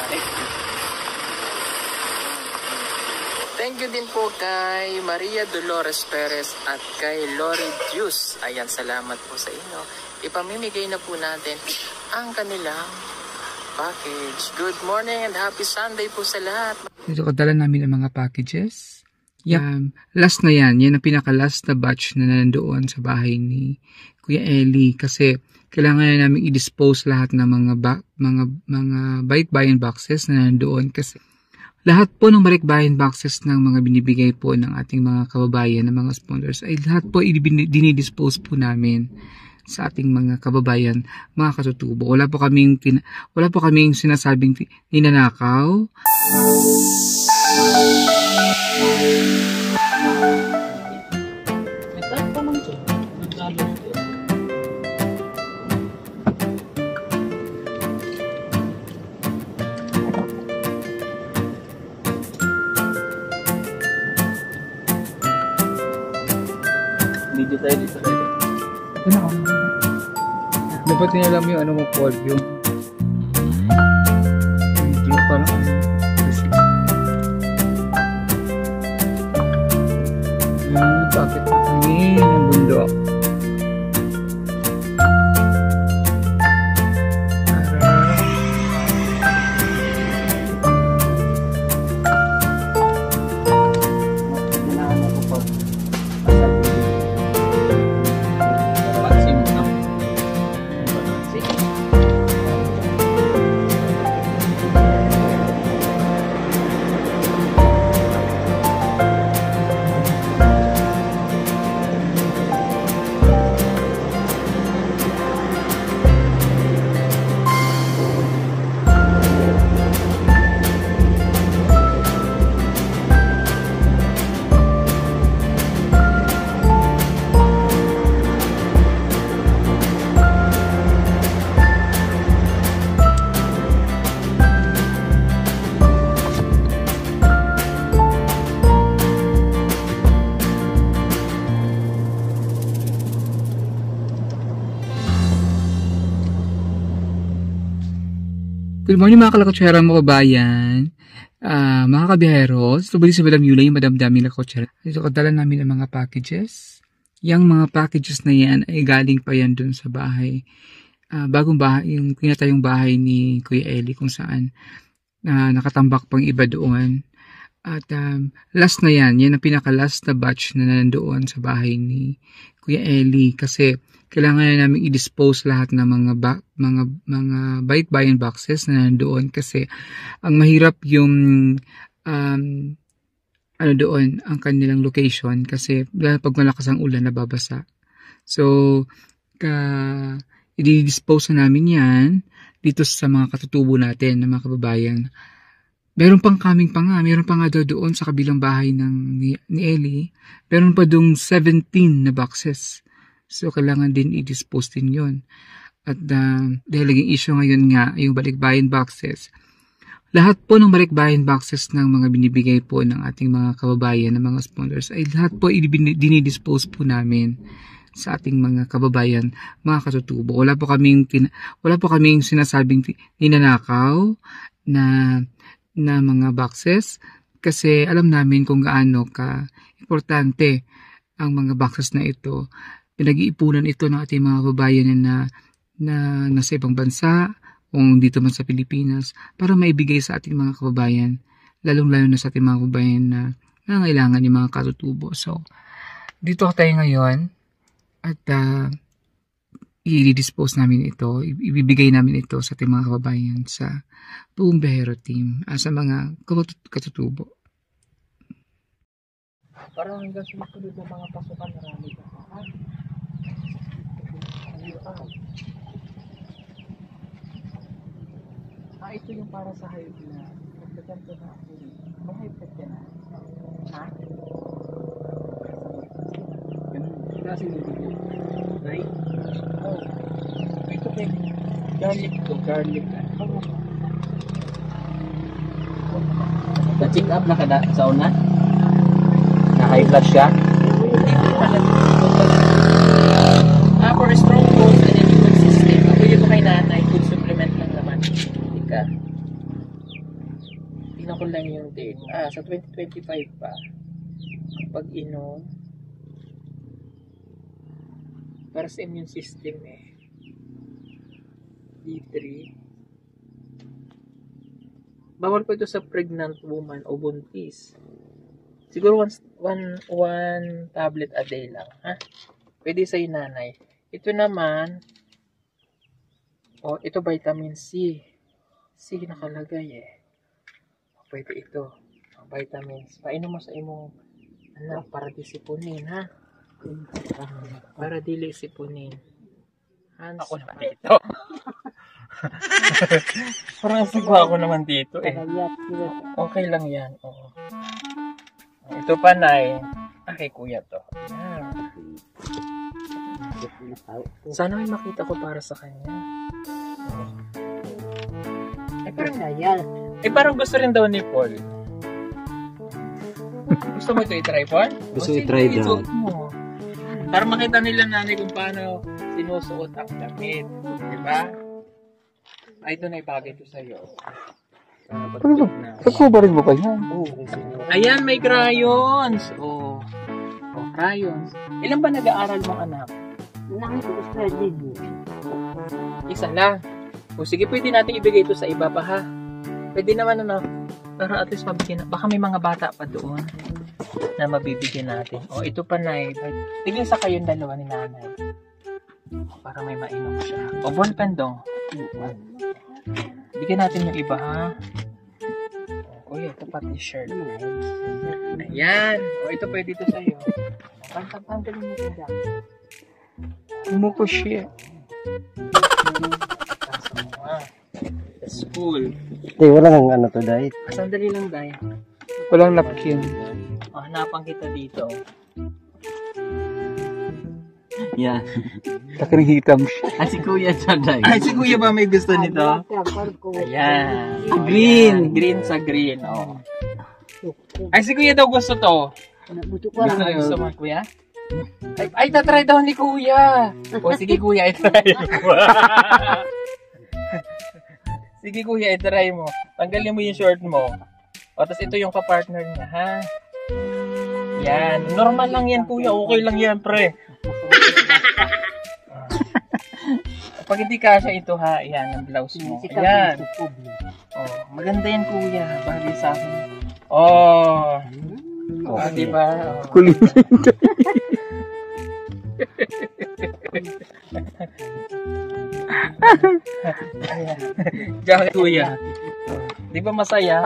Thank you din po kay Maria Dolores Perez at kay Lori Juice. Ayan, salamat po sa inyo. Ipamimigay na po natin ang kanilang package. Good morning and happy Sunday po sa lahat. Dito kadala namin ang mga packages. Last na yan. Yan ang pinaka-last na batch na nandoon sa bahay ni Kuya Eli. Kasi kailangan na namin i-dispose lahat ng mga balikbayan boxes na nandoon. Kasi lahat po ng balikbayan boxes ng mga binibigay po ng ating mga kababayan, ng mga sponsors, ay lahat po dinidispose po namin sa ating mga kababayan, mga katutubo. Wala po kaming sinasabing ninanakaw. Video tayo dito tayo. Dapat niya alam yung ano mo, Paul, yung video parang bakit hangin yung bundok. Good morning mga kalakotsera, mga kabayan, mga kabiyahero. Ito ba si Madam Yula, yung Madam Dami Lakotsera. Ito kadala namin ang mga packages. Yung mga packages na yan ay galing pa yan dun sa bahay. Bagong bahay, yung pinatayong bahay ni Kuya Eli kung saan nakatambak pang iba doon. At last na yan ang pinaka-last na batch na nandoon sa bahay ni Kuya Eli. Kasi kailangan na namin i-dispose lahat ng mga balikbayan boxes na nandoon. Kasi ang mahirap yung doon, ang kanilang location. Kasi pag malakas ang ulan, nababasa. So, i-dispose na namin yan dito sa mga katutubo natin, ng mga kababayan. Meron pang meron pa nga doon sa kabilang bahay ni Eli. Meron pa doon 17 na boxes. So, kailangan din i-dispose din yun. At dahil naging issue ngayon nga, yung balikbayan boxes. Lahat po ng balikbayan boxes ng mga binibigay po ng ating mga kababayan, ng mga sponsors, ay lahat po dinidispose po namin sa ating mga kababayan, mga katutubo. Wala po kaming sinasabing ninanakaw na mga boxes. Kasi alam namin kung gaano ka-importante ang mga boxes na ito. Pinag-iipunan ito ng ating mga kababayan na nasa ibang bansa, kung dito man sa Pilipinas, para maibigay sa ating mga kababayan, lalong-lalo na sa ating mga kababayan na nangailangan yung mga katutubo. So, dito tayo ngayon at i-dispose namin ito, ibibigay namin ito sa ating mga kababayan sa buong Biyahero team, sa mga katutubo. Parang hanggang sumasunod ng mga pasukan, marami ka pa. Ito yung para sa hayop na magkaganto na ako. May hayop ka na. Ha? Ganun. Kasi nilibig. Right? Oh. Ito kay garlic to garlic. Na-check up na kada sa una? Na-high blood siya? For strong bones and immune system. Ako yun ko kay nanay, food supplement lang naman. Ika. akin lang yung date. Sa 2025 pa. Pag inom. Para sa immune system eh. D3. Bawal po ito sa pregnant woman o buntis. Siguro one tablet a day lang. Ha? Pwede sa nanay. Ito naman, ito vitamin C. C nakalagay eh. Pwede ito. Vitamins. Painom mo sa imong anak para disipunin ha. Para dili sipunin. Ako naman dito. Parang sigwa ako naman dito eh. Okay lang yan. Oo. Ito pa na kay kuya to. Yan. Sana may makita ko para sa kanya. Parang gusto rin daw ni Paul. Gusto mo ito i-try, Paul? Gusto i-try daw. Para makita nila nanay kung paano sinusuot ang damit. Diba? Ito na ibagay ito sa'yo. Pagkubarin mo pa yan. Ayan, may crayons. Crayons. Ilan ba nag-aaral mong anak? Isa lang. Sige, pwede natin ibigay ito sa iba pa ha. Pwede naman para at least mabigyan. Baka may mga bata pa doon na mabibigyan natin. Ito pa na tigil sa kayong dalawa ni nanay. Para may mainom siya. Bon pendong. Bigyan natin yung iba ha. Ito pa t-shirt. Ayan. Ito pwede ito sa'yo. Pantang-tanggalin mo ito dyan. Umuko siya. School. Wala kang ano to, Day. Sandali lang, Day. Walang napkin. Hanapan kita dito. Yan. Takiring hitam siya. Si Kuya dyan, Day. Si Kuya ba may gusto nito? Ayan. Green. Green sa green. Si Kuya daw gusto to. Gusto mo, Kuya? Tatry daw ni Kuya. Sige, Kuya, itry mo. Sige, Kuya, itry mo. Tanggalin mo yung short mo. Tapos ito yung kapartner niya, ha? Yan. Normal lang yan, Kuya. Okay lang yan, pre. Pag hindi kasha ito, ha? Yan, ang blouse mo. Ayan. Maganda yan, Kuya. Bagay sa akin. Diba? Kulit. Diyan, Kuya. Di ba masaya?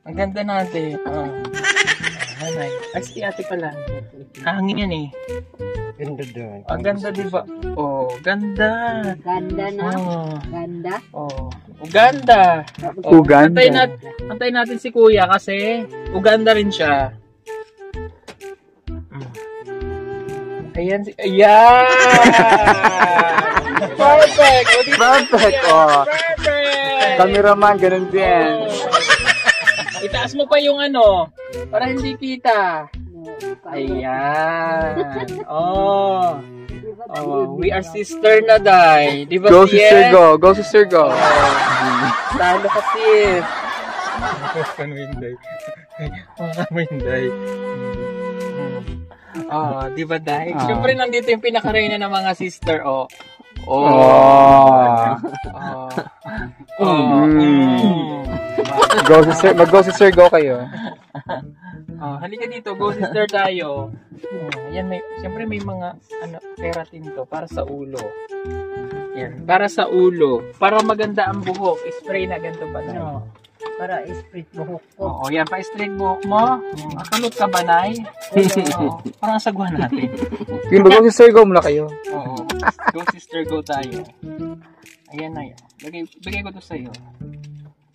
Ang ganda natin. Hanay. Si ate pala. Hangin yan eh. Ganda doon. Ang ganda, di ba? Ganda. Ganda na. Ganda. Uganda. Uganda. Antayin natin si Kuya kasi Uganda rin siya. Ayan. Perfect. Perfect. Perfect. Cameraman, ganun din. Itaas mo pa yung para hindi kita. Ayan. We are sister na, Day. Di ba, Go sister, go. Go sister, go. Talo ka, sis. Ano yung Day? Ano yung Day? Di ba, Day? Siyempre, nandito yung pinaka-reyna ng mga sister, Go sister, mag-go sister, go kayo. Halika dito, go sister tayo. Yan, siyempre may mga keratin to para sa ulo. Yan, para sa ulo. Para maganda ang buhok, spray na ganito ba na? Para split buhok ko. Yan, pa-straight buhok mo. Akalot ka ba, Nay? Parang sagwa natin. Yung mag-go sister, go muna kayo. Go sister, go tayo. Ayan na yan. Bigay ko to sa'yo.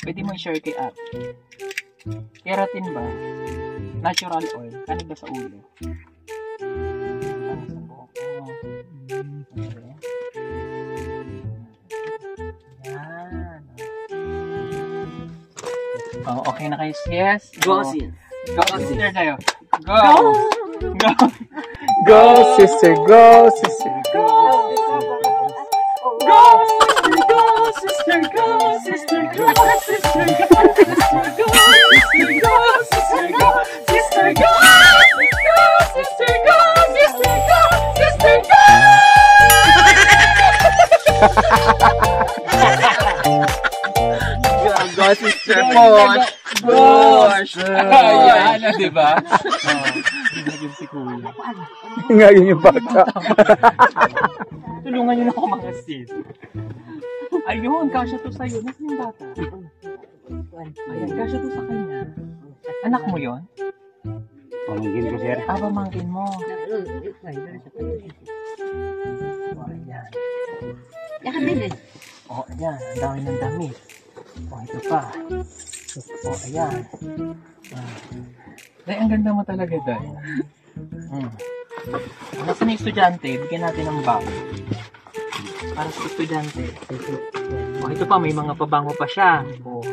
Pwede mo i-share kay ate. Keratin ba? Natural oil. Kano ba sa ulo? Kano sa buhok? Yan. Okay na kayo. Yes. Go, sis. Go sister tayo. Go. Go. Go sister, go sister, go. Go sister, go. sister go, sister go, sister go, sister go, sister go, sister go, sister go, sister go, sister go, sister go. Gago, sister Posh. Posh. Ayan, di ba? Naging si Kuya. Ngayon yung bata. Tulungan niyo na ako mga sis. Ayun, kasya to sa'yo. Nasaan yung bata? Ayan, kasya to sa kanya. Anak mo yon? Pamangkin ko, sir. Pamangkin mo. Ayan. Oh, ayan. Ang dami ng damit. Oh, ito pa. Oh, ayan. Day, ang ganda mo talaga, Day. Nasa na estudyante, bigyan natin ng bag. Para sa estudyante. Oh, ito pa, may mga pabango pa siya. Oh,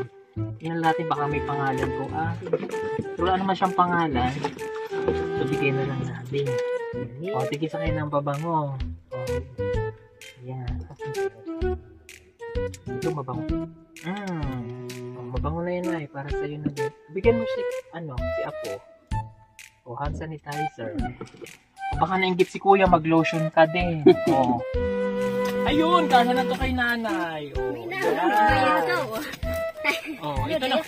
tingnan natin baka may pangalan ko. Pero ano naman siyang pangalan? So, bigyan na lang natin. Oh, tigil sa kayo ng pabango. Oh, ayan. Ito, mabango. Mabango na yun ay, para sa'yo na din. Bigyan mo si Apo. O, hand sanitizer. O, baka nainggit si Kuya, mag-lotion ka din. O. Ayun, kasya na to kay nanay. O, yan. O, ito na.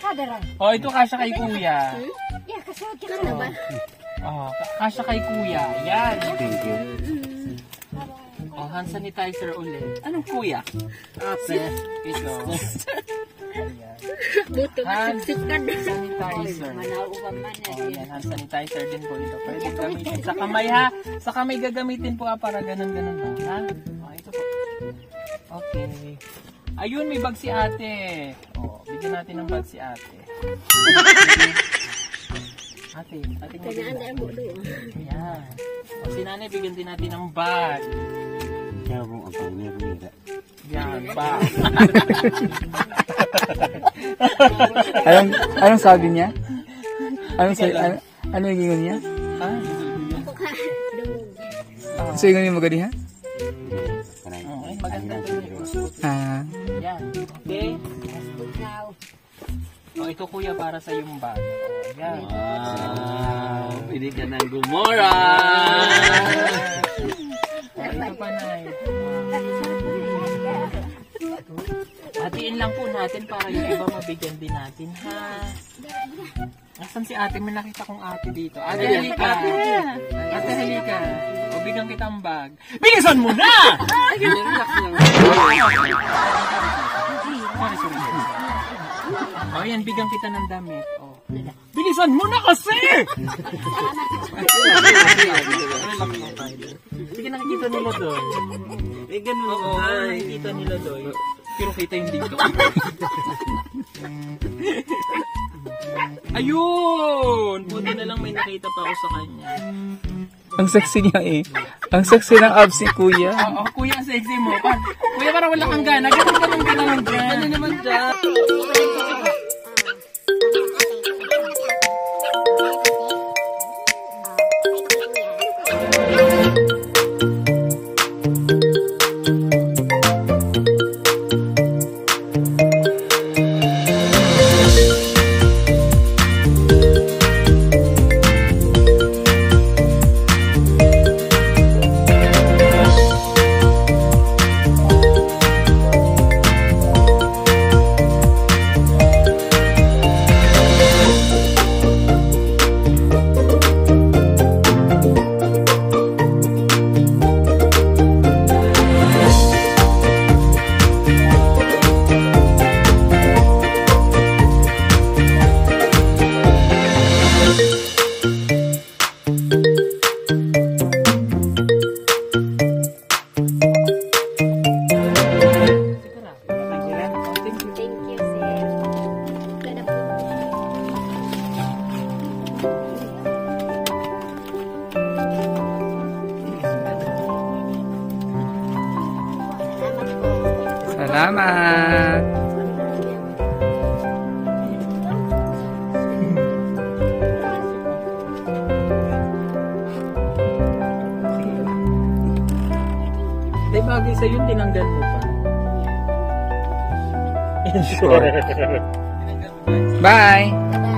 O, ito kasya kay Kuya. O, kasya kay Kuya. Yan. Thank you. O, hand sanitizer ulit. Anong Kuya? Ate. Ito. Buto Hand sanitizer. sanitizer. Yan, hand sanitizer din po ito. Pwede gamitin. Sa kamay ha. Sa kamay gagamitin po para ganun-ganun lang. Ha? O, ito po. Okay. Ayun, may bag si ate. O, bigyan natin ng bag si ate. Ate mo doon. Yan. O, si nanay, bigyan din natin ng bag. Kaya po ako nirira. Yan, bag. Anong sabi niya? Ano yung gingon niya? Ha? So yung gingon mo gani ha? Ay, maganda to. Yan. Okay. O, ito Kuya para sa yung bag. O, yan. Wow! Pwede ka nang gumora! O, ito pa na. Hatiin lang po natin para yung iba mabigyan din natin, ha? Asan si ate? May nakita kong ate dito. Ate, halika. Ate, halika. O, bigyan kita ang bag. Bilisan mo na! O, yan, bigyan kita ng damit. O. Bilisan mo na kasi! Sige, nakikita nila doon. Eh, ganun. Oo, nakikita nila doon. Pero kita yung dito. Ayun! Buti na lang may nakita pa ako sa kanya. Ang sexy niya eh. Ang sexy ng abs si Kuya. Oo, Kuya, ang sexy mo. Kuya, parang wala kang gana. Ganun dyan. Ano naman dyan? Salamat! Di bagay sa'yo, tinanggal mo pa. Bye!